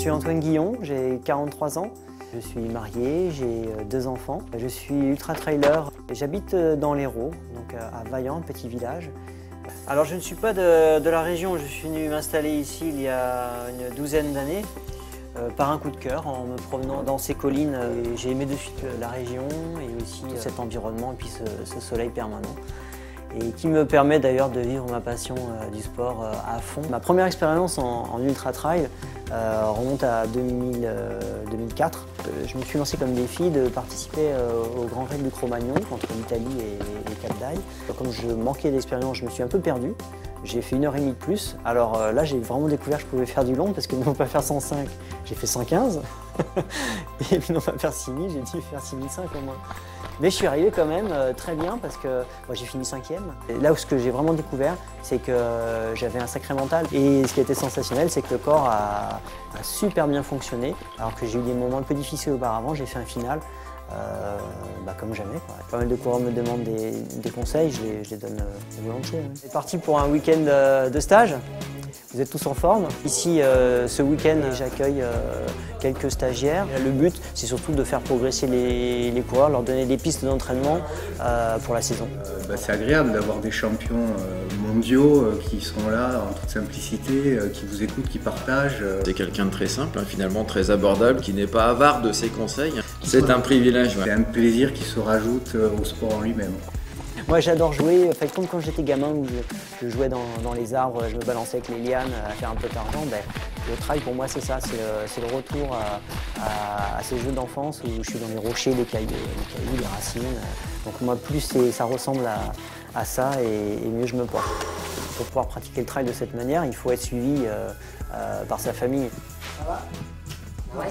suis Antoine Guillon, j'ai 43 ans. Je suis marié, j'ai 2 enfants. Je suis ultra-trailer. J'habite dans l'Hérault, donc à Vaillant, un petit village. Alors je ne suis pas de la région, je suis venu m'installer ici il y a une douzaine d'années par un coup de cœur en me promenant dans ces collines. J'ai aimé de suite la région et aussi cet environnement et puis ce soleil permanent. Et qui me permet d'ailleurs de vivre ma passion du sport à fond. Ma première expérience en ultra-trail remonte à 2004. Je me suis lancé comme défi de participer au Grand Raid du Cro-Magnon entre l'Italie et Cap d'Aille. Comme je manquais d'expérience, je me suis un peu perdu. J'ai fait 1h30 de plus. Alors là, j'ai vraiment découvert que je pouvais faire du long parce que non pas faire 105, j'ai fait 115. Et puis non pas faire 6000, j'ai dû faire 6005 au moins. Mais je suis arrivé quand même très bien parce que moi j'ai fini 5e. Et là où ce que j'ai vraiment découvert, c'est que j'avais un sacré mental. Et ce qui a été sensationnel, c'est que le corps a super bien fonctionné. Alors que j'ai eu des moments un peu difficiles auparavant, j'ai fait un final comme jamais, quoi. Pas mal de coureurs me demandent des conseils, je les donne volontiers. C'est parti pour un week-end de stage. Vous êtes tous en forme. Ici, ce week-end, j'accueille quelques stagiaires. Le but, c'est surtout de faire progresser les coureurs, leur donner des pistes d'entraînement pour la saison. C'est agréable d'avoir des champions mondiaux qui sont là en toute simplicité, qui vous écoutent, qui partagent. C'est quelqu'un de très simple, finalement très abordable, qui n'est pas avare de ses conseils. C'est un privilège. C'est un plaisir qui se rajoute au sport en lui-même. Moi j'adore jouer, en fait, comme quand j'étais gamin où je jouais dans les arbres, je me balançais avec les lianes à faire un peu d'argent. Le trail pour moi c'est ça, c'est le retour à ces jeux d'enfance où je suis dans les rochers, les cailloux, les racines. Donc moi plus ça ressemble à ça et mieux je me porte. Pour pouvoir pratiquer le trail de cette manière, il faut être suivi par sa famille. Ça va? Ouais.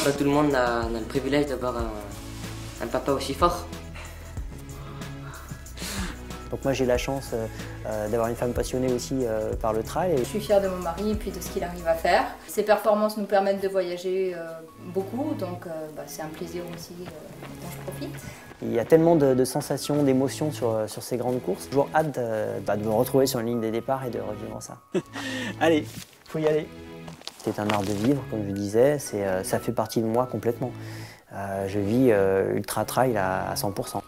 Pas tout le monde a le privilège d'avoir un papa aussi fort. Donc moi j'ai la chance d'avoir une femme passionnée aussi par le trail. Je suis fière de mon mari et puis de ce qu'il arrive à faire. Ses performances nous permettent de voyager beaucoup, donc c'est un plaisir aussi dont je profite. Il y a tellement de sensations, d'émotions sur ces grandes courses. J'ai toujours hâte de me retrouver sur une ligne de départ et de revivre ça. Allez, faut y aller. C'est un art de vivre, comme je disais, ça fait partie de moi complètement. Je vis ultra trail à 100%.